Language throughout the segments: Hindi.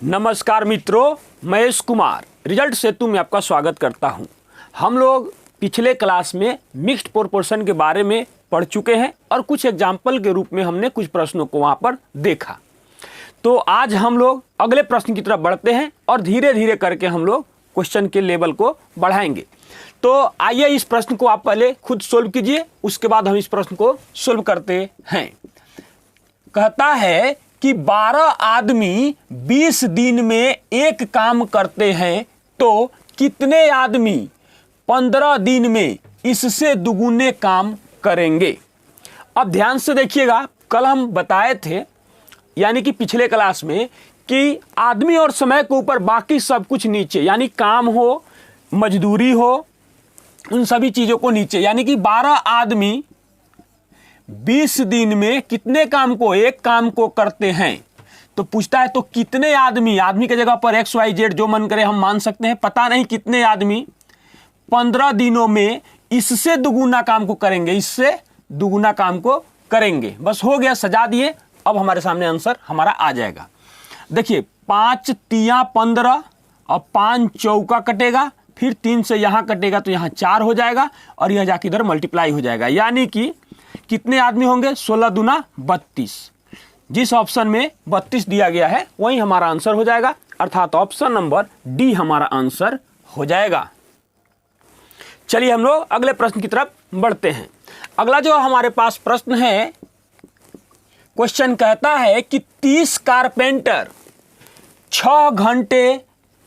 नमस्कार मित्रों, महेश कुमार रिजल्ट सेतु में आपका स्वागत करता हूं। हम लोग पिछले क्लास में मिक्स्ड प्रोपोर्शन के बारे में पढ़ चुके हैं और कुछ एग्जाम्पल के रूप में हमने कुछ प्रश्नों को वहां पर देखा। तो आज हम लोग अगले प्रश्न की तरफ बढ़ते हैं और धीरे धीरे करके हम लोग क्वेश्चन के लेवल को बढ़ाएंगे। तो आइए इस प्रश्न को आप पहले खुद सोल्व कीजिए, उसके बाद हम इस प्रश्न को सोल्व करते हैं। कहता है कि 12 आदमी 20 दिन में एक काम करते हैं तो कितने आदमी 15 दिन में इससे दुगुने काम करेंगे। अब ध्यान से देखिएगा, कल हम बताए थे यानी कि पिछले क्लास में कि आदमी और समय के ऊपर बाकी सब कुछ नीचे, यानी काम हो, मजदूरी हो, उन सभी चीज़ों को नीचे, यानी कि 12 आदमी 20 दिन में कितने काम को, एक काम को करते हैं। तो पूछता है तो कितने आदमी, आदमी की जगह पर एक्स वाई जेड जो मन करे हम मान सकते हैं। पता नहीं कितने आदमी 15 दिनों में इससे दुगुना काम को करेंगे, इससे दुगुना काम को करेंगे। बस हो गया, सजा दिए। अब हमारे सामने आंसर हमारा आ जाएगा। देखिए 5 तिया 15 और 5 चौका कटेगा, फिर 3 से यहाँ कटेगा तो यहाँ 4 हो जाएगा और यह जाके इधर मल्टीप्लाई हो जाएगा। यानी कि कितने आदमी होंगे, 16 दूना 32। जिस ऑप्शन में 32 दिया गया है वही हमारा आंसर हो जाएगा, अर्थात ऑप्शन नंबर डी हमारा आंसर हो जाएगा। चलिए हम लोग अगले प्रश्न की तरफ बढ़ते हैं। अगला जो हमारे पास प्रश्न है, क्वेश्चन कहता है कि 30 कारपेंटर 6 घंटे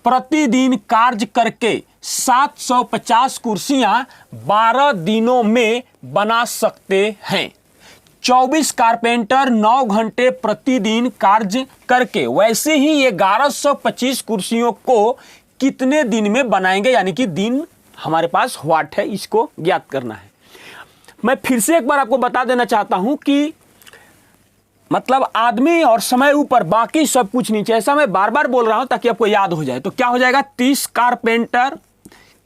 प्रतिदिन कार्य करके 750 कुर्सियां 12 दिनों में बना सकते हैं। 24 कारपेंटर 9 घंटे प्रतिदिन कार्य करके वैसे ही 1125 कुर्सियों को कितने दिन में बनाएंगे, यानी कि दिन हमारे पास व्हाट है, इसको ज्ञात करना है। मैं फिर से एक बार आपको बता देना चाहता हूं कि मतलब आदमी और समय ऊपर बाकी सब कुछ नीचे, ऐसा मैं बार बार बोल रहा हूं ताकि आपको याद हो जाए। तो क्या हो जाएगा, 30 कारपेंटर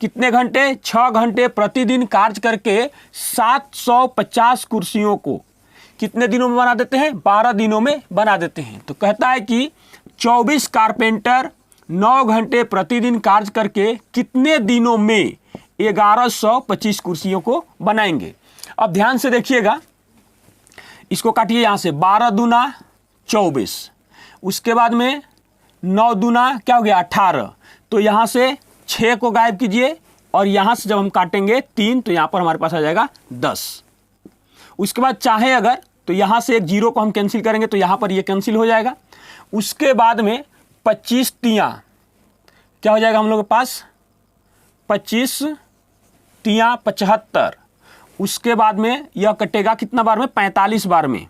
कितने घंटे, 6 घंटे प्रतिदिन कार्य करके 750 कुर्सियों को कितने दिनों में बना देते हैं, 12 दिनों में बना देते हैं। तो कहता है कि 24 कारपेंटर 9 घंटे प्रतिदिन कार्य करके कितने दिनों में 1125 कुर्सियों को बनाएंगे। अब ध्यान से देखिएगा, इसको काटिए यहाँ से, 12 दूना 24, उसके बाद में 9 दूना क्या हो गया 18, तो यहाँ से 6 को गायब कीजिए और यहाँ से जब हम काटेंगे 3 तो यहाँ पर हमारे पास आ जाएगा 10। उसके बाद चाहे अगर तो यहाँ से एक 0 को हम कैंसिल करेंगे तो यहाँ पर ये कैंसिल हो जाएगा। उसके बाद में 25 तिया क्या हो जाएगा हम लोग के पास, 25 तिया 75। उसके बाद में यह कटेगा कितना बार में, 45 बार में।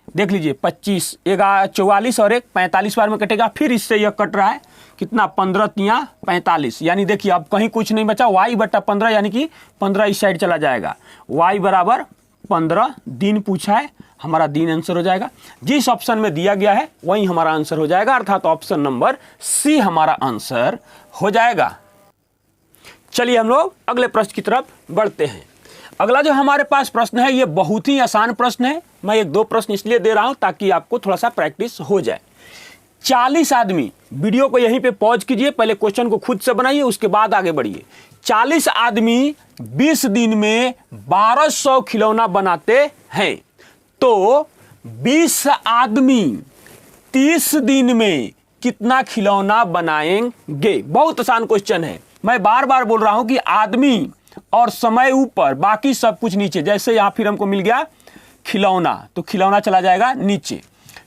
देख लीजिए 25 44 और एक 45 बार में कटेगा। फिर इससे यह कट रहा है कितना, 15 तिया 45। यानी देखिए अब कहीं कुछ नहीं बचा, y बटा 15, यानी कि 15 इस साइड चला जाएगा। y बराबर 15 दिन पूछा है, हमारा दिन आंसर हो जाएगा। जिस ऑप्शन में दिया गया है वही हमारा आंसर हो जाएगा, अर्थात ऑप्शन नंबर सी हमारा आंसर हो जाएगा। चलिए हम लोग अगले प्रश्न की तरफ बढ़ते हैं। अगला जो हमारे पास प्रश्न है ये बहुत ही आसान प्रश्न है। मैं 1-2 प्रश्न इसलिए दे रहा हूं ताकि आपको थोड़ा सा प्रैक्टिस हो जाए। 40 आदमी, वीडियो को यहीं पे पॉज कीजिए, पहले क्वेश्चन को खुद से बनाइए उसके बाद आगे बढ़िए। 40 आदमी 20 दिन में 1200 खिलौना बनाते हैं तो 20 आदमी 30 दिन में कितना खिलौना बनाएंगे। बहुत आसान क्वेश्चन है। मैं बार बार बोल रहा हूं कि आदमी और समय ऊपर बाकी सब कुछ नीचे। जैसे यहां फिर हमको मिल गया खिलौना तो खिलौना चला जाएगा नीचे।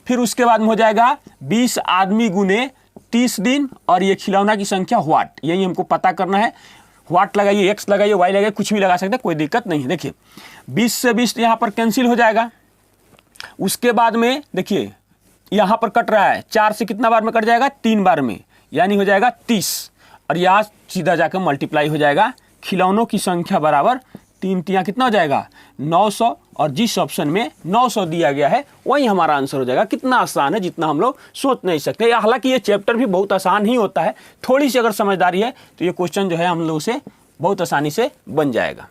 फिर उसके बाद में हो जाएगा 20 आदमी गुने 30 दिन और ये खिलौना की संख्या व्हाट, यही हमको पता करना है। व्हाट लगाइए, एक्स लगाइए, वाई लगाइए, कुछ भी लगा सकते हैं, कोई दिक्कत नहीं है। देखिए 20 से 20 यहां पर कैंसिल हो जाएगा। उसके बाद में देखिए यहां पर कट रहा है, 4 से कितना बार में कट जाएगा, 3 बार में, यानी हो जाएगा 30 और यहां सीधा जाकर मल्टीप्लाई हो जाएगा। खिलौनों की संख्या बराबर 3 तिया कितना हो जाएगा 900 और जिस ऑप्शन में 900 दिया गया है वही हमारा आंसर हो जाएगा। कितना आसान है, जितना हम लोग सोच नहीं सकते। हालांकि ये चैप्टर भी बहुत आसान ही होता है, थोड़ी सी अगर समझदारी है तो ये क्वेश्चन जो है हम लोग से बहुत आसानी से बन जाएगा।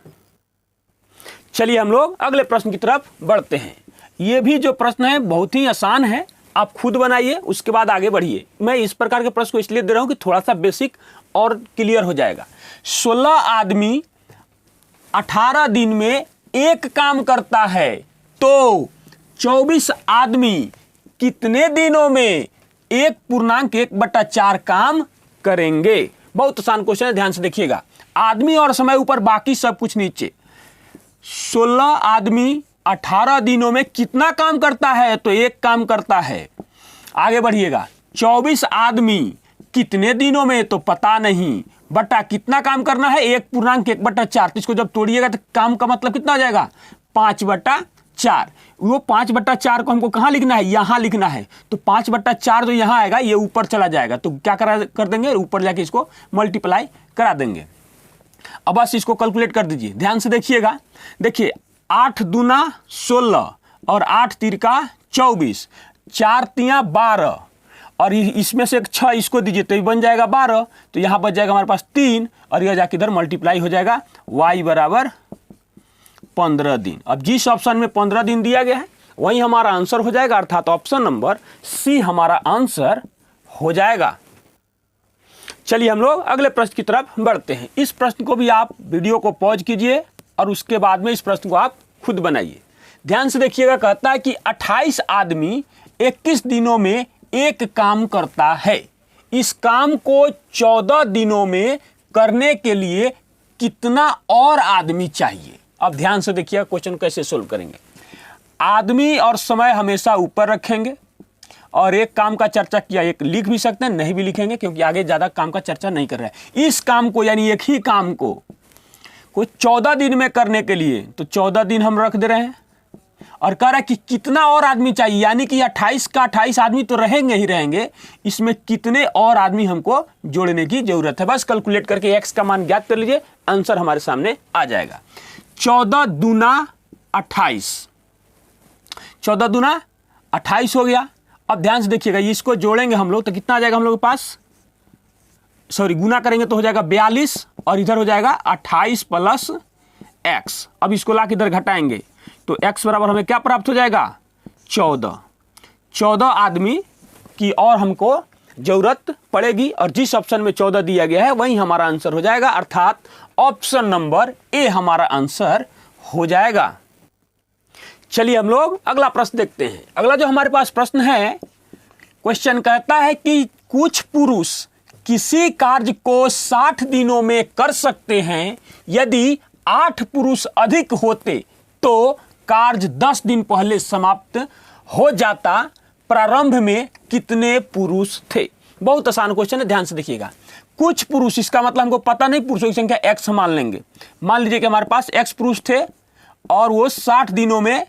चलिए हम लोग अगले प्रश्न की तरफ बढ़ते हैं। ये भी जो प्रश्न है बहुत ही आसान है, आप खुद बनाइए, उसके बाद आगे बढ़िए। मैं इस प्रकार के प्रश्न को इसलिए दे रहा हूं कि थोड़ा सा बेसिक और क्लियर हो जाएगा। 16 आदमी 18 दिन में एक काम करता है तो 24 आदमी कितने दिनों में 1/1/4 काम करेंगे? बहुत आसान क्वेश्चन है, ध्यान से देखिएगा। आदमी और समय ऊपर, बाकी सब कुछ नीचे। 16 आदमी 18 दिनों में कितना काम करता है? तो एक काम करता है। आगे बढ़िएगा। 24 आदमी कितने दिनों में? तो पता नहीं, बटा कितना काम करना है? 1/1/4। इसको जब तोड़िएगा तो काम का मतलब कितना हो जाएगा? 5/4। वो 5/4 को हमको कहाँ लिखना है? यहाँ लिखना है। तो 5/4 जो यहाँ आएगा ये ऊपर चला जाएगा, तो क्या कर देंगे? ऊपर जाके इसको मल्टीप्लाई करा देंगे। अब बस इसको कैलकुलेट कर दीजिए, ध्यान से देखिएगा। देखिए 8 दूना 16 और 8 तिरका 24, 4 तिया 12 और इसमें से एक 6 इसको दीजिए तो ये बन जाएगा 12। तो यहाँ बच जाएगा हमारे पास 3 और यह जाके इधर मल्टीप्लाई हो जाएगा। y बराबर 15 दिन। अब जिस ऑप्शन में 15 दिन दिया गया है वही हमारा आंसर हो जाएगा, अर्थात ऑप्शन नंबर सी हमारा आंसर हो जाएगा। चलिए हम लोग अगले प्रश्न की तरफ बढ़ते हैं। इस प्रश्न को भी आप वीडियो को पॉज कीजिए और उसके बाद में इस प्रश्न को आप खुद बनाइए। ध्यान से देखिएगा, कहता है कि 28 आदमी 21 दिनों में एक काम करता है। इस काम को 14 दिनों में करने के लिए कितना और आदमी चाहिए? अब ध्यान से देखिएगा क्वेश्चन कैसे सोल्व करेंगे। आदमी और समय हमेशा ऊपर रखेंगे और एक काम का चर्चा किया, एक लिख भी सकते हैं, नहीं भी लिखेंगे क्योंकि आगे ज्यादा काम का चर्चा नहीं कर रहा है। इस काम को यानी एक ही काम को 14 दिन में करने के लिए तो 14 दिन हम रख दे रहे हैं और कह रहा है कि कितना और आदमी चाहिए, यानी कि 28 का 28 आदमी तो रहेंगे ही रहेंगे, इसमें कितने और आदमी हमको जोड़ने की जरूरत है। बस कैलकुलेट करके x का मान ज्ञात कर लीजिए, आंसर हमारे सामने आ जाएगा। 14 दूना 28, 14 दूना 28 हो गया। अब ध्यान से देखिएगा, इसको जोड़ेंगे हम लोग तो कितना आ जाएगा हम लोग के पास, गुना करेंगे तो हो जाएगा 42 और इधर हो जाएगा 28 प्लस x। अब इसको ला के इधर घटाएंगे तो x बराबर हमें क्या प्राप्त हो जाएगा? 14। 14 आदमी की और हमको जरूरत पड़ेगी और जिस ऑप्शन में 14 दिया गया है वही हमारा आंसर हो जाएगा, अर्थात ऑप्शन नंबर ए हमारा आंसर हो जाएगा। चलिए हम लोग अगला प्रश्न देखते हैं। अगला जो हमारे पास प्रश्न है, क्वेश्चन कहता है कि कुछ पुरुष किसी कार्य को 60 दिनों में कर सकते हैं, यदि 8 पुरुष अधिक होते तो कार्य 10 दिन पहले समाप्त हो जाता। प्रारंभ में कितने पुरुष थे? बहुत आसान क्वेश्चन है, ध्यान से देखिएगा। कुछ पुरुष, इसका मतलब हमको पता नहीं, पुरुषों की संख्या x मान लेंगे। मान लीजिए कि हमारे पास x पुरुष थे और वो 60 दिनों में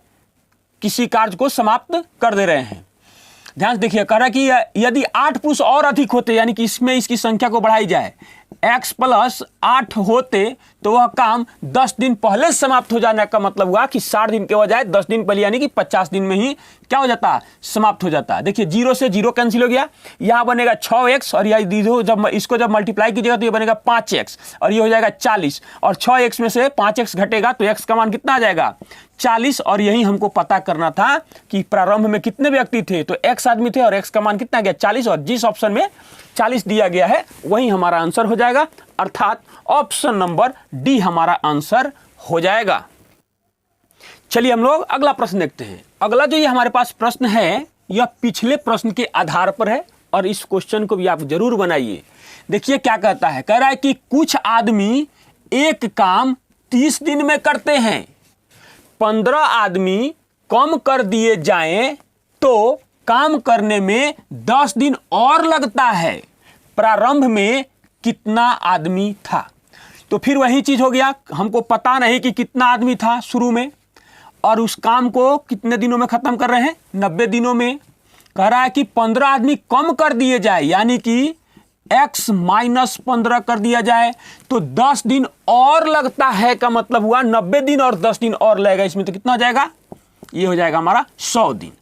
किसी कार्य को समाप्त कर दे रहे हैं। ध्यान से देखिए, कह रहा है कि यदि 8 पुरुष और अधिक होते, यानी कि इसमें इसकी संख्या को बढ़ाई जाए, x + 8 होते तो वह काम 10 दिन पहले समाप्त हो जाने का मतलब हुआ कि 60 दिन के बजाय 10 दिन पहले, यानी कि 50 दिन में ही क्या हो जाता? समाप्त हो जाता। देखिए 0 से 0 कैंसिल हो गया, यहाँ बनेगा 6x और यह जब इसको जब मल्टीप्लाई कीजिएगा तो ये बनेगा 5x और ये हो जाएगा 40 और 6x में से 5x घटेगा तो x का मान कितना आ जाएगा? 40। और यही हमको पता करना था कि प्रारंभ में कितने व्यक्ति थे, तो x आदमी थे और x का मान कितना आ गया? 40। और जिस ऑप्शन में 40 दिया गया है वही हमारा आंसर हो जाएगा, अर्थात ऑप्शन नंबर डी हमारा आंसर हो जाएगा। चलिए हम लोग अगला प्रश्न देखते हैं। अगला जो ये हमारे पास प्रश्न है यह पिछले प्रश्न के आधार पर है और इस क्वेश्चन को भी आप जरूर बनाइए। देखिए क्या कहता है, कह रहा है कि कुछ आदमी एक काम 30 दिन में करते हैं, 15 आदमी कम कर दिए जाएं तो काम करने में 10 दिन और लगता है। प्रारंभ में कितना आदमी था? तो फिर वही चीज हो गया, हमको पता नहीं कि कितना आदमी था शुरू में और उस काम को कितने दिनों में खत्म कर रहे हैं? 90 दिनों में। कह रहा है कि 15 आदमी कम कर दिए जाए, यानी कि x - 15 कर दिया जाए तो 10 दिन और लगता है का मतलब हुआ 90 दिन और 10 दिन और लगेगा, इसमें तो कितना हो जाएगा? ये हो जाएगा हमारा 100 दिन।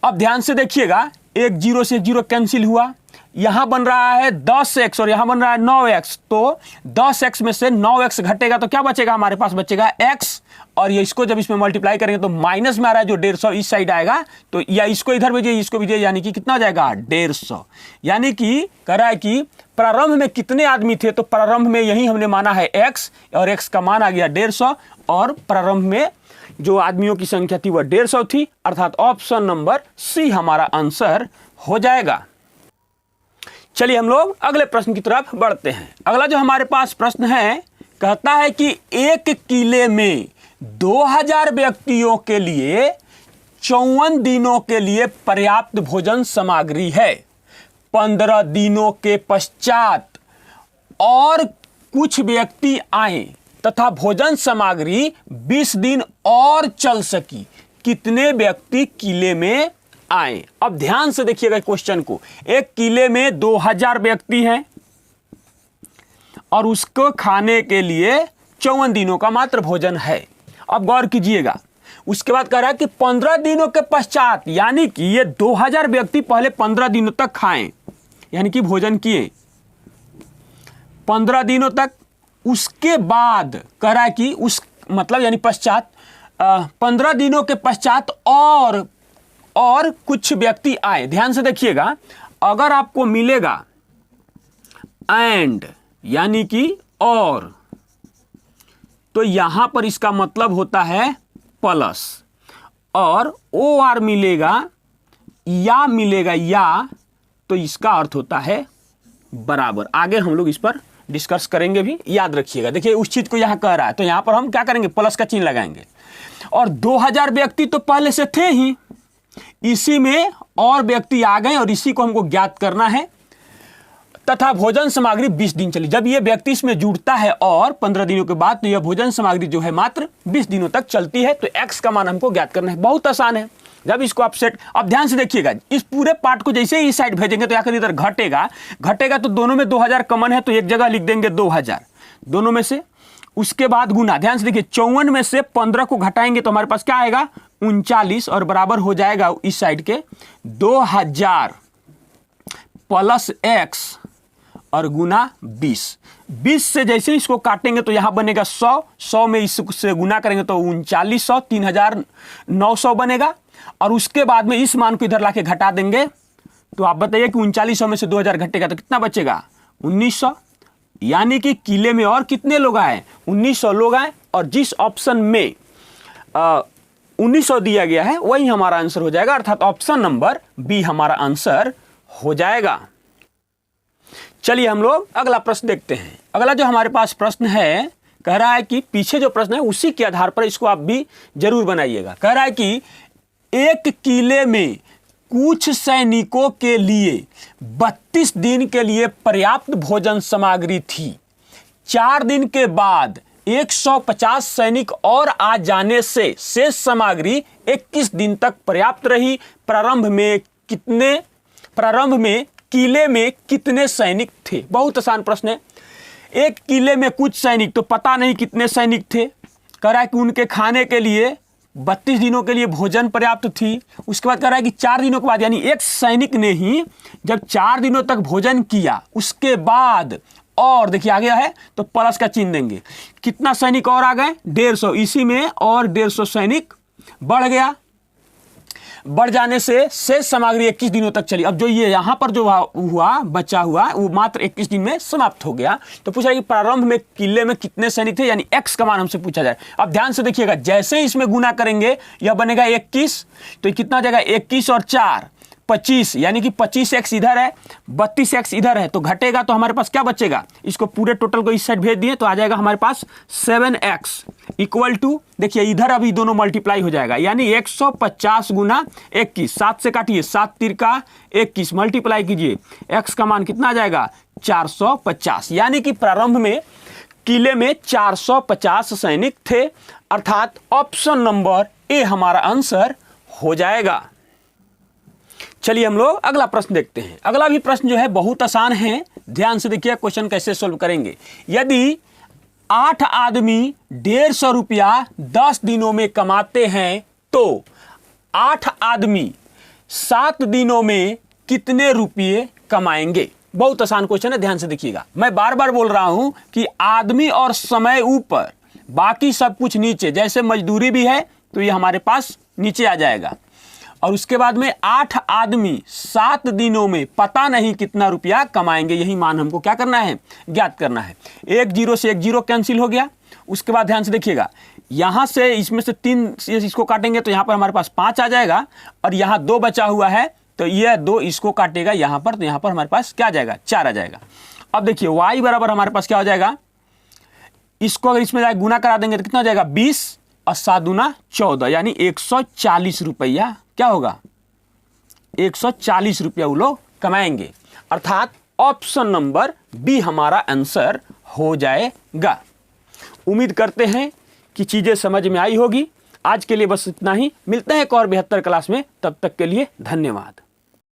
अब ध्यान से देखिएगा, एक 0 से 0 कैंसिल हुआ, यहां बन रहा है 10x और यहां बन रहा है 9x, तो 10x में से 9x घटेगा तो क्या बचेगा, हमारे पास बचेगा x, और ये इसको जब इसमें मल्टीप्लाई करेंगे तो माइनस में आ रहा है जो 150 इस साइड आएगा, तो या इसको इधर भेजिए इसको भेजिए, यानी कि कितना हो जाएगा 150। यानी कि कह रहा है कि प्रारंभ में कितने आदमी थे, तो प्रारंभ में यही हमने माना है x, और x का मान आ गया 150, और प्रारंभ में जो आदमियों की संख्या थी वह 150 थी, अर्थात ऑप्शन नंबर सी हमारा आंसर हो जाएगा। चलिए हम लोग अगले प्रश्न की तरफ बढ़ते हैं। अगला जो हमारे पास प्रश्न है, कहता है कि एक किले में 2000 व्यक्तियों के लिए 54 दिनों के लिए पर्याप्त भोजन सामग्री है। 15 दिनों के पश्चात और कुछ व्यक्ति आए तथा भोजन सामग्री 20 दिन और चल सकी। कितने व्यक्ति किले में आए? अब ध्यान से देखिएगा क्वेश्चन को। एक किले में 2000 व्यक्ति हैं और उसको खाने के लिए 54 दिनों का मात्र भोजन है। अब गौर कीजिएगा, उसके बाद कह रहा है कि 15 दिनों के पश्चात, यानी कि ये 2000 व्यक्ति पहले 15 दिनों तक खाएं, यानी कि भोजन किए 15 दिनों तक। उसके बाद कह रहा है कि उस मतलब यानी पश्चात 15 दिनों के पश्चात और कुछ व्यक्ति आए। ध्यान से देखिएगा, अगर आपको मिलेगा एंड यानी कि और, तो यहां पर इसका मतलब होता है प्लस, और ओ आर मिलेगा या, तो इसका अर्थ होता है बराबर। आगे हम लोग इस पर डिस्कस करेंगे भी, याद रखिएगा। देखिए उस चीज को यहां कह रहा है, तो यहां पर हम क्या करेंगे, प्लस का चिन्ह लगाएंगे। और 2000 व्यक्ति तो पहले से थे ही, इसी में और व्यक्ति आ गए और इसी को हमको ज्ञात करना है। तथा भोजन सामग्री 20 दिन चली। जब ये व्यक्ति इसमें जुड़ता है और 15 दिनों के बाद, तो यह भोजन सामग्री जो है मात्र 20 दिनों तक चलती है। तो x का मान हमको ज्ञात करना है, बहुत आसान है। जब इसको आप सेट, अब ध्यान से देखिएगा, इस पूरे पार्ट को जैसे ही इस साइड भेजेंगे तो आखिर इधर घटेगा तो दोनों में 2000 कॉमन है, तो एक जगह लिख देंगे 2000 दोनों में से। उसके बाद गुना, ध्यान से देखिए 54 में से 15 को घटाएंगे तो हमारे पास क्या आएगा 39, और बराबर हो जाएगा इस साइड के 2000 प्लस x और गुना 20 से जैसे इसको काटेंगे तो यहां बनेगा 100 में इससे गुना करेंगे तो 3900, 3900 बनेगा। और उसके बाद में इस मान को इधर लाके घटा देंगे, तो आप बताइए कि 3900 में से 2000 घटेगा तो कितना बचेगा 1900। यानी कि किले में और कितने लोग आए, 1900 लोग आए, और जिस ऑप्शन में 1900 दिया गया है वही हमारा आंसर हो जाएगा, अर्थात ऑप्शन नंबर बी हमारा आंसर हो जाएगा। चलिए हम लोग अगला प्रश्न देखते हैं। अगला जो हमारे पास प्रश्न है, कह रहा है कि पीछे जो प्रश्न है उसी के आधार पर इसको आप भी जरूर बनाइएगा। कह रहा है कि एक किले में कुछ सैनिकों के लिए 32 दिन के लिए पर्याप्त भोजन सामग्री थी। 4 दिन के बाद 150 सैनिक और आ जाने से शेष सामग्री 21 दिन तक पर्याप्त रही। प्रारंभ में किले में कितने सैनिक थे? बहुत आसान प्रश्न है। एक किले में कुछ सैनिक, तो पता नहीं कितने सैनिक थे। कह रहा है कि उनके खाने के लिए 32 दिनों के लिए भोजन पर्याप्त थी। उसके बाद कह रहा है कि 4 दिनों के बाद, यानी एक सैनिक ने ही जब 4 दिनों तक भोजन किया, उसके बाद और देखिए आ गया है तो प्लस का चिन्ह देंगे। कितना सैनिक और आ गए 150, इसी में और 150 सैनिक बढ़ गया। बढ़ जाने से शेष सामग्री 21 दिनों तक चली। अब जो ये यहां पर जो हुआ बचा हुआ वो मात्र 21 दिन में समाप्त हो गया। तो पूछा कि प्रारंभ में किले में कितने सैनिक थे, यानी x का मान हमसे पूछा जाए। अब ध्यान से देखिएगा, जैसे ही इसमें गुना करेंगे यह बनेगा 21, तो कितना हो जाएगा 21 और 4 25, यानी कि 25x इधर है 32x इधर है, तो घटेगा तो हमारे पास क्या बचेगा, इसको पूरे टोटल को इस साइड भेज दिए तो आ जाएगा हमारे पास 7x इक्वल टू, देखिए इधर अभी दोनों मल्टीप्लाई हो जाएगा, यानी 150 गुना 21, 7 से काटिए 7 तिरका 21, मल्टीप्लाई कीजिए, x का मान कितना आ जाएगा 450। यानी कि प्रारंभ में किले में 450 सैनिक थे, अर्थात ऑप्शन नंबर ए हमारा आंसर हो जाएगा। चलिए हम लोग अगला प्रश्न देखते हैं। अगला भी प्रश्न जो है बहुत आसान है, ध्यान से देखिए क्वेश्चन कैसे सोल्व करेंगे। यदि 8 आदमी 150 रुपया 10 दिनों में कमाते हैं तो 8 आदमी 7 दिनों में कितने रुपये कमाएंगे। बहुत आसान क्वेश्चन है, ध्यान से देखिएगा। मैं बार बार बोल रहा हूं कि आदमी और समय ऊपर, बाकी सब कुछ नीचे। जैसे मजदूरी भी है तो ये हमारे पास नीचे आ जाएगा। और उसके बाद में 8 आदमी 7 दिनों में पता नहीं कितना रुपया कमाएंगे। यही मान हमको क्या करना है, ज्ञात करना है। 1 0 से 1 0 कैंसिल हो गया। उसके बाद ध्यान से देखिएगा, यहां से इसमें से 3 इसको काटेंगे तो यहां पर हमारे पास 5 आ जाएगा, और यहां 2 बचा हुआ है तो यह 2 इसको काटेगा यहां पर, तो यहां पर हमारे पास क्या आ जाएगा, 4 आ जाएगा। अब देखिए y बराबर हमारे पास क्या हो जाएगा, इसको अगर इसमें जाए गुना करा देंगे तो कितना हो जाएगा, 20 और 7 दूना 14, यानी 140 रुपया क्या होगा, 140 रुपया वो लोग कमाएंगे। अर्थात ऑप्शन नंबर बी हमारा आंसर हो जाएगा। उम्मीद करते हैं कि चीजें समझ में आई होगी। आज के लिए बस इतना ही, मिलते हैं एक और 72 क्लास में, तब तक के लिए धन्यवाद।